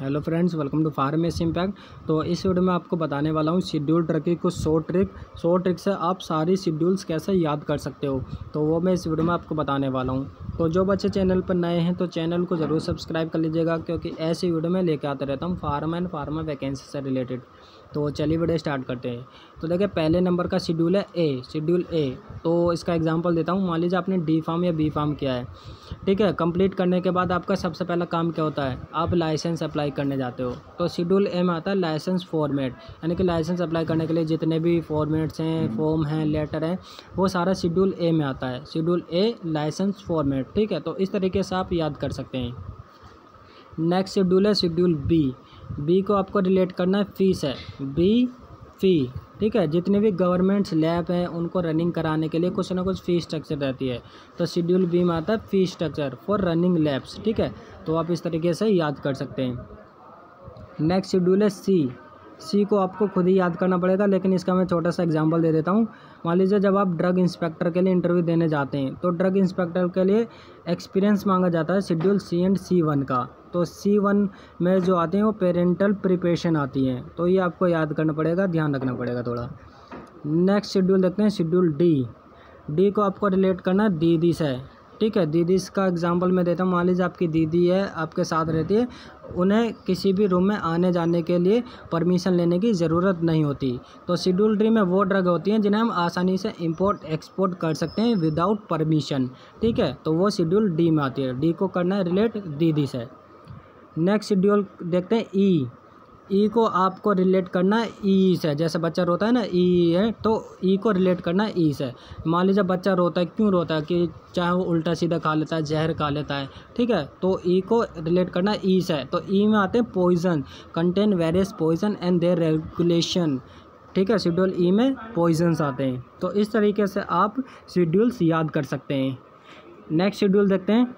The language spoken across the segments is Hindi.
Hello friends, welcome to pharmacy impact. तो इस वीडियो में आपको बताने वाला हूँ शेड्यूल ट्रिक की कुछ 100 ट्रिक से आप सारी शेड्यूल्स कैसे याद कर सकते हो। तो वो मैं इस वीडियो में आपको बताने वाला हूँ। तो जो बच्चे चैनल पर नए हैं तो चैनल को ज़रूर सब्सक्राइब कर लीजिएगा, क्योंकि ऐसी वीडियो में लेके आते रहता हूँ फार्मा वैकेंसी से रिलेटेड। तो चलिए वीडियो स्टार्ट करते हैं। तो देखिए, पहले नंबर का शेड्यूल है शेड्यूल ए। तो इसका एग्जांपल देता हूँ। मान लीजिए आपने डी फार्म या बी फार्म किया है, ठीक है। कंप्लीट करने के बाद आपका सबसे पहला काम क्या होता है, आप लाइसेंस अप्लाई करने जाते हो। तो शेड्यूल ए में आता है लाइसेंस फॉर्मेट, यानी कि लाइसेंस अप्लाई करने के लिए जितने भी फॉर्मेट्स हैं, फॉर्म हैं, लेटर हैं, वो सारा शेड्यूल ए में आता है। शेड्यूल ए लाइसेंस फॉर्मेट, ठीक है। तो इस तरीके से आप याद कर सकते हैं। नेक्स्ट शेड्यूल है शेड्यूल बी। बी को आपको रिलेट करना है फीस है, बी फ़ी, ठीक है। जितने भी गवर्नमेंट्स लैब हैं उनको रनिंग कराने के लिए कुछ ना कुछ फ़ी स्ट्रक्चर रहती है। तो शेड्यूल बी में आता है fee structure for running labs, ठीक है। तो आप इस तरीके से याद कर सकते हैं। नेक्स्ट शेड्यूल है सी। सी को आपको खुद ही याद करना पड़ेगा, लेकिन इसका मैं छोटा सा एग्जांपल दे देता हूँ। मान लीजिए जब आप ड्रग इंस्पेक्टर के लिए इंटरव्यू देने जाते हैं, तो ड्रग इंस्पेक्टर के लिए एक्सपीरियंस मांगा जाता है शेड्यूल सी एंड C1 का। तो C1 में जो आते हैं वो पेरेंटल प्रिपरेशन आती हैं। तो ये आपको याद करना पड़ेगा, ध्यान रखना पड़ेगा थोड़ा। नेक्स्ट शेड्यूल देखते हैं शेड्यूल डी। डी को आपको रिलेट करना है दीदी से, ठीक है। दीदी का एग्जांपल मैं देता हूँ। मान लीजिए आपकी दीदी है, आपके साथ रहती है, उन्हें किसी भी रूम में आने जाने के लिए परमिशन लेने की ज़रूरत नहीं होती। तो शेड्यूल डी में वो ड्रग होती हैं जिन्हें हम आसानी से इंपोर्ट एक्सपोर्ट कर सकते हैं विदाउट परमिशन, ठीक है। तो वो शेड्यूल डी में आती है। डी को करना है रिलेट दीदी से। नेक्स्ट शेड्यूल देखते हैं ई। ई को आपको रिलेट करना है ई से। जैसे बच्चा रोता है ना, ई है, तो ई को रिलेट करना है ई से। मान लीजिए बच्चा रोता है, क्यों रोता है, कि चाहे वो उल्टा सीधा खा लेता है, जहर खा लेता है, ठीक है। तो ई को रिलेट करना है ई से। तो ई में आते हैं poison, contain various poison and their regulation, ठीक है। शेड्यूल ई में पॉइजन्स आते हैं। तो इस तरीके से आप शेड्यूल्स याद कर सकते हैं। नेक्स्ट शेड्यूल देखते हैं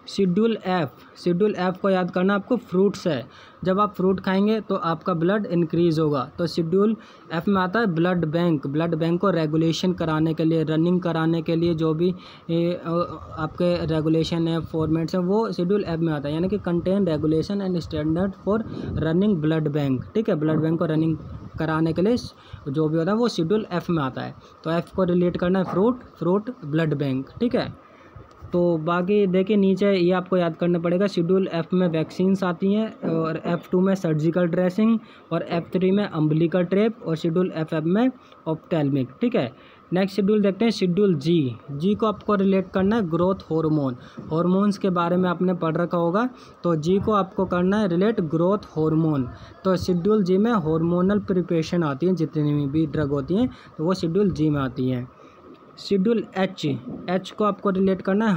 शेड्यूल एफ। शेड्यूल एफ को याद करना आपको फ्रूट्स है। जब आप फ्रूट खाएंगे तो आपका ब्लड इंक्रीज़ होगा। तो शेड्यूल एफ में आता है ब्लड बैंक। ब्लड बैंक को रेगुलेशन कराने के लिए, रनिंग कराने के लिए जो भी आपके रेगुलेशन है, फॉर्मेट्स हैं, वो शेड्यूल एफ में आता है। यानी कि contain regulation and standard for running blood bank, ठीक है। ब्लड बैंक को रनिंग कराने के लिए जो भी होता है वो शेड्यूल एफ में आता है। तो एफ को रिलेट करना है फ्रूट ब्लड बैंक, ठीक है। तो बाकी देखिए नीचे ये आपको याद करना पड़ेगा। शेड्यूल एफ में वैक्सीन्स आती हैं, और F2 में सर्जिकल ड्रेसिंग, और F3 में अम्बिलिकल ट्रेप, और शेड्यूल एफ में ऑप्थेल्मिक, ठीक है। नेक्स्ट शेड्यूल देखते हैं शेड्यूल जी। जी को आपको रिलेट करना है ग्रोथ हार्मोन। हार्मोन्स के बारे में आपने पढ़ रखा होगा, तो जी को आपको करना है रिलेट ग्रोथ हार्मोन। तो शेड्यूल जी में हार्मोनल प्रिपरेशन आती है, जितनी भी ड्रग होती हैं तो वो शेड्यूल जी में आती हैं। शेड्यूल एच को आपको रिलेट करना है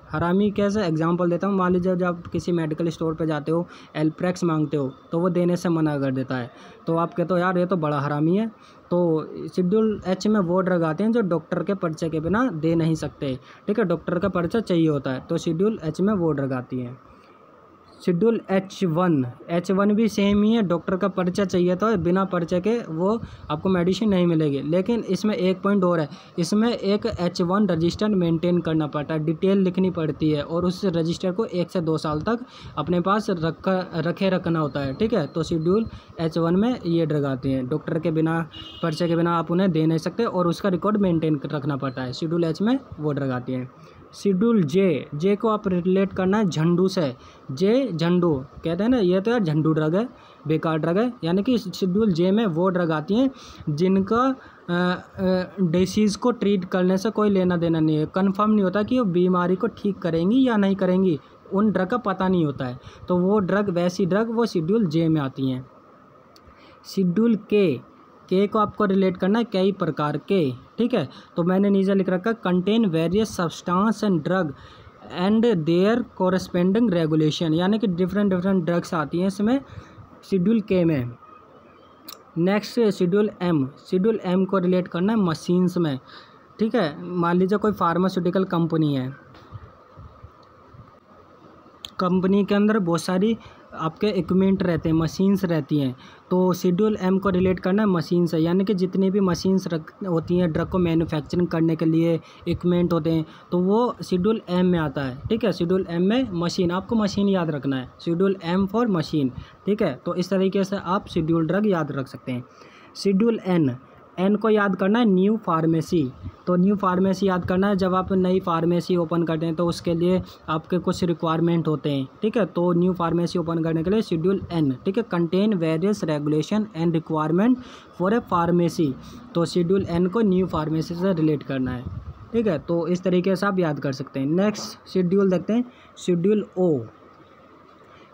हरामी कैसे, एग्जांपल देता हूँ। मान लीजिए जब आप किसी मेडिकल स्टोर पे जाते हो, एल्प्रेक्स मांगते हो, तो वो देने से मना कर देता है। तो आप कहते हो यार ये तो बड़ा हरामी है। तो शेड्यूल एच में वो ड्रग आते हैं जो डॉक्टर के पर्चे के बिना दे नहीं सकते, ठीक है। डॉक्टर का पर्चा चाहिए होता है, तो शेड्यूल एच में वो ड्रग आती है। शेड्यूल H1 भी सेम ही है। डॉक्टर का पर्चा चाहिए तो बिना पर्चे के वो आपको मेडिसिन नहीं मिलेगी। लेकिन इसमें एक पॉइंट और है, इसमें एक H1 रजिस्टर मेंटेन करना पड़ता है, डिटेल लिखनी पड़ती है, और उस रजिस्टर को 1 से 2 साल तक अपने पास रखना होता है, ठीक है। तो शेड्यूल H1 में ये ड्रग आती हैं। डॉक्टर के बिना, पर्चे के बिना आप उन्हें दे नहीं सकते, और उसका रिकॉर्ड मेनटेन रखना पड़ता है। शेड्यूल H में वो ड्रग आती हैं। शेड्यूल जे को आप रिलेट करना है झंडू से। झंडू कहते हैं ना, ये तो यार झंडू ड्रग है, बेकार ड्रग है। यानी कि शेड्यूल जे में वो ड्रग आती हैं जिनका डिसीज़ को ट्रीट करने से कोई लेना देना नहीं है। कंफर्म नहीं होता कि वो बीमारी को ठीक करेंगी या नहीं करेंगी, उन ड्रग का पता नहीं होता है। तो वो ड्रग, वैसी ड्रग वो शेड्यूल जे में आती हैं। शेड्यूल के को आपको रिलेट करना है कई प्रकार के, ठीक है। तो मैंने नीचे लिख रखा contain various substance and drug and their corresponding regulation, यानी कि डिफरेंट ड्रग्स आती हैं इसमें शेड्यूल के में। नेक्स्ट शेड्यूल एम को रिलेट करना है मशीन्स में, ठीक है। मान लीजिए कोई फार्मास्यूटिकल कंपनी है, कंपनी के अंदर बहुत सारी आपके इक्विपमेंट रहते हैं, मशीन्स रहती हैं। तो शेड्यूल एम को रिलेट करना है मशीन से, यानी कि जितनी भी मशीन्स होती हैं ड्रग को मैन्युफैक्चरिंग करने के लिए इक्विपमेंट होते हैं, तो वो शेड्यूल एम में आता है। ठीक है, शेड्यूल एम में मशीन, आपको मशीन याद रखना है, शेड्यूल एम फॉर मशीन। ठीक है, तो इस तरीके से आप शेड्यूल ड्रग याद रख सकते हैं। शेड्यूल एन, एन को याद करना है न्यू फार्मेसी। तो न्यू फार्मेसी याद करना है, जब आप नई फार्मेसी ओपन करते हैं तो उसके लिए आपके कुछ रिक्वायरमेंट होते हैं। ठीक है, तो न्यू फार्मेसी ओपन करने के लिए शेड्यूल एन। ठीक है, contain various regulation and requirement for a pharmacy. तो शेड्यूल एन को न्यू फार्मेसी से रिलेट करना है। ठीक है, तो इस तरीके से आप याद कर सकते हैं। नेक्स्ट शेड्यूल देखते हैं, शेड्यूल ओ।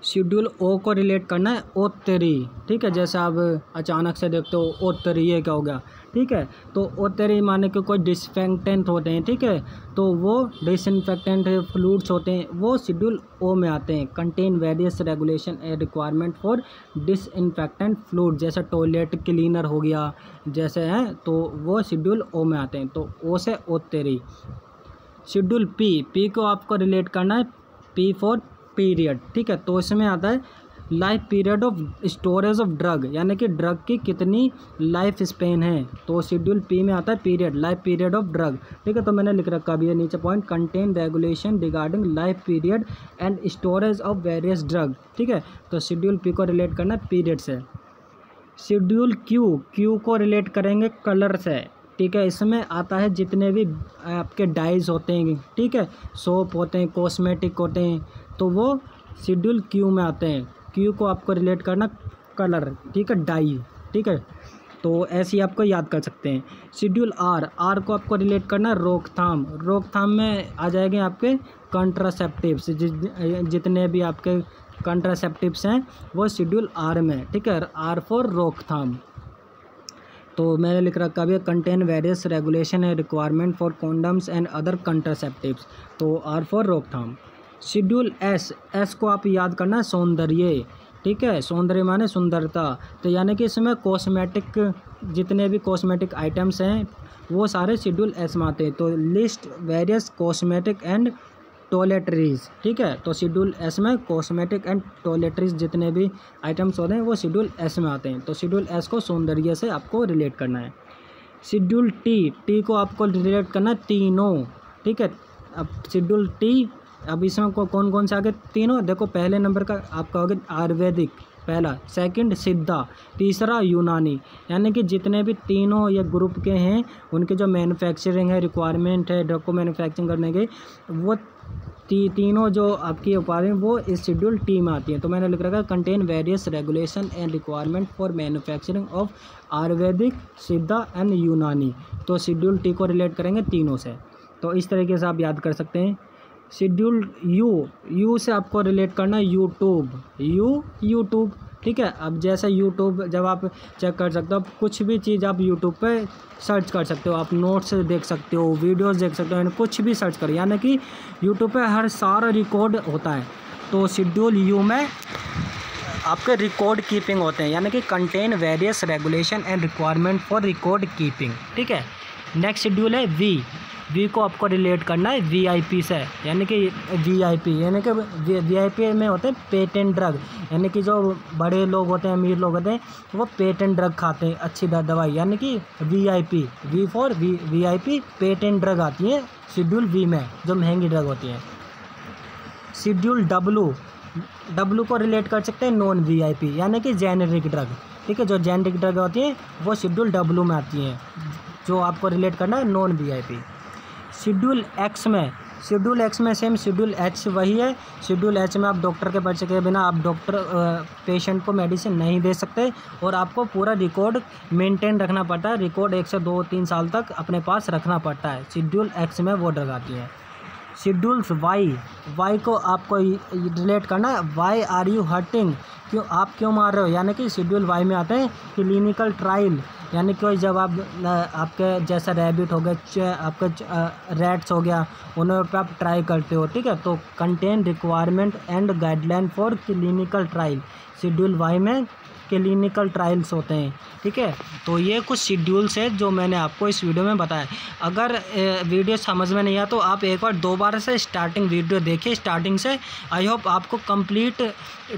शेड्यूल ओ को रिलेट करना है ओ तेरी। ठीक है, जैसे आप अचानक से देखते हो ओ तेरी, ये क्या हो गया। ठीक है, तो ओ तेरी माने कि कोई डिसइंफेक्टेंट होते हैं। ठीक है, तो वो डिसइंफेक्टेंट फ्लूइड्स होते हैं, वो शेड्यूल ओ में आते हैं। Contain various regulation and requirement for disinfectant fluid, जैसे टॉयलेट क्लीनर हो गया जैसे हैं, तो वो शेड्यूल ओ में आते हैं। तो ओ से ओ तेरी। शेड्यूल पी, पी को आपको रिलेट करना है पी फॉर पीरियड। ठीक है, तो इसमें आता है life period of storage of drug, यानी कि ड्रग की कितनी लाइफ स्पेन है। तो शेड्यूल पी में आता है period, life period of drug. ठीक है, तो मैंने लिख रखा अभी नीचे point, contain regulation regarding life period and storage of various drug. ठीक है, तो शेड्यूल पी को रिलेट करना है पीरियड से। शेड्यूल क्यू, क्यू को रिलेट करेंगे कलर से। ठीक है, इसमें आता है जितने भी आपके डाइज होते हैं, ठीक है, सोप होते हैं, कॉस्मेटिक होते हैं, तो वो शेड्यूल क्यू में आते हैं। क्यू को आपको रिलेट करना कलर, ठीक है, डाई। ठीक है, तो ऐसे ही आपको याद कर सकते हैं। शेड्यूल आर, आर को आपको रिलेट करना है रोकथाम। रोकथाम में आ जाएंगे आपके कंट्रासेप्टिव्स, जितने भी आपके कंट्रासेप्टिव्स हैं वो शेड्यूल आर में। ठीक है, आर फॉर रोकथाम। तो मैंने लिख रखा है contain various regulation and requirement for condoms and other contraceptives, तो आर फॉर रोकथाम। शेड्यूल एस, एस को आप याद करना है सौंदर्य। ठीक है, सौंदर्य माने सुंदरता, तो यानी कि इसमें कॉस्मेटिक, जितने भी कॉस्मेटिक आइटम्स हैं वो सारे शेड्यूल एस में आते हैं। तो list various cosmetic and toiletries. ठीक है, तो शेड्यूल एस में कॉस्मेटिक एंड टॉयलेटरीज जितने भी आइटम्स होते हैं वो शेड्यूल एस में आते हैं। तो शेड्यूल एस को सौंदर्य से आपको रिलेट करना है। शेड्यूल टी, टी को आपको रिलेट करना है तीनों। ठीक है, अब शेड्यूल टी, अब इसमें कौन कौन से आगे तीनों देखो, पहले नंबर का आपका होगा आयुर्वेदिक पहला, सेकंड सिद्धा, तीसरा यूनानी। यानी कि जितने भी तीनों ये ग्रुप के हैं उनके जो मैन्युफैक्चरिंग है, रिक्वायरमेंट है ड्रग को मैन्युफैक्चरिंग करने के, वो तीनों जो आपकी उपाधि वो इस शेड्यूल टी में आती हैं। तो मैंने लिख रखा है contain various regulation and requirement for manufacturing of Ayurvedic, सिद्धा एंड यूनानी। तो शेड्यूल टी को रिलेट करेंगे तीनों से। तो इस तरीके से आप याद कर सकते हैं। शेड्यूल यू, यू से आपको रिलेट करना है यूट्यूब, यूट्यूब। ठीक है, अब जैसे यूट्यूब जब आप चेक कर सकते हो, आप कुछ भी चीज़ आप यूट्यूब पे सर्च कर सकते हो, आप नोट्स देख सकते हो, वीडियोस देख सकते हो, यानी कुछ भी सर्च करो, यानी कि यूट्यूब पे हर सारा रिकॉर्ड होता है। तो शेड्यूल यू में आपके रिकॉर्ड कीपिंग होते हैं, यानी कि contain various regulation and requirement for record keeping. ठीक है, नेक्स्ट शेड्यूल है वी, वी को आपको रिलेट करना है वीआईपी से, यानी कि वीआईपी यानी कि वीआईपी में होते हैं पेटेंट ड्रग, यानी कि जो बड़े लोग होते हैं, अमीर लोग होते हैं, वो पेटेंट ड्रग खाते हैं, अच्छी दवाई, यानी कि VIP, V for VIP, patent drug आती है शेड्यूल वी में, जो महंगी ड्रग होती है। शेड्यूल डब्लू, डब्लू को रिलेट कर सकते हैं नॉन वीआईपी, यानी कि जेनेरिक ड्रग। ठीक है, जो जेनेरिक ड्रग होती हैं वो शेड्यूल डब्लू में आती हैं, जो आपको रिलेट करना है नॉन वीआईपी। शेड्यूल एक्स में, शेड्यूल एक्स में सेम शेड्यूल एच वही है। शेड्यूल एच में आप डॉक्टर के पर्चे के बिना आप पेशेंट को मेडिसिन नहीं दे सकते, और आपको पूरा रिकॉर्ड मेंटेन रखना पड़ता है, रिकॉर्ड 1 से 2-3 साल तक अपने पास रखना पड़ता है। शेड्यूल एक्स में वो ड्रग आती है। शेड्यूल्स वाई, वाई को आपको रिलेट करना है वाई आर यू हर्टिंग, क्यों आप क्यों मार रहे हो, यानी कि शेड्यूल वाई में आते हैं क्लिनिकल ट्रायल, यानी कि जब आप आपके जैसा रैबिट हो गया, आपका रैट्स हो गया, उन्हें पर आप ट्राई करते हो। ठीक है, तो contain requirement and guideline for clinical trial, schedule Y में क्लिनिकल ट्रायल्स होते हैं, ठीक है। तो ये कुछ शेड्यूल्स है जो मैंने आपको इस वीडियो में बताया। अगर वीडियो समझ में नहीं आया तो आप एक बार दोबारा से स्टार्टिंग वीडियो देखिए, स्टार्टिंग से। आई होप आपको कंप्लीट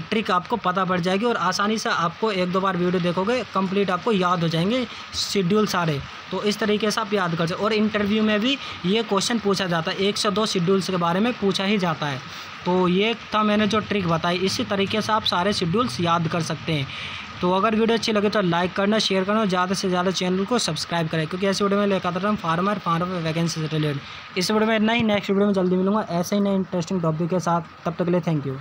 ट्रिक आपको पता पड़ जाएगी और आसानी से आपको एक दो बार वीडियो देखोगे कंप्लीट आपको याद हो जाएंगे शेड्यूल सारे। तो इस तरीके से आप याद कर सकते। और इंटरव्यू में भी ये क्वेश्चन पूछा जाता है, 1 से 2 शेड्यूल्स के बारे में पूछा ही जाता है। तो ये था मैंने जो ट्रिक बताई, इसी तरीके से आप सारे शेड्यूल्स याद कर सकते हैं। तो अगर वीडियो अच्छी लगे तो लाइक करना, शेयर करना और ज़्यादा से ज़्यादा चैनल को सब्सक्राइब करें, क्योंकि ऐसे वीडियो में लेकर आता हूँ फार्मर वैकेंसी से रिलेटेड। इस वीडियो में इतना ही, नेक्स्ट वीडियो में जल्दी मिलूंगा ऐसे ही नए इंटरेस्टिंग टॉपिक के साथ। तब तक के लिए थैंक यू।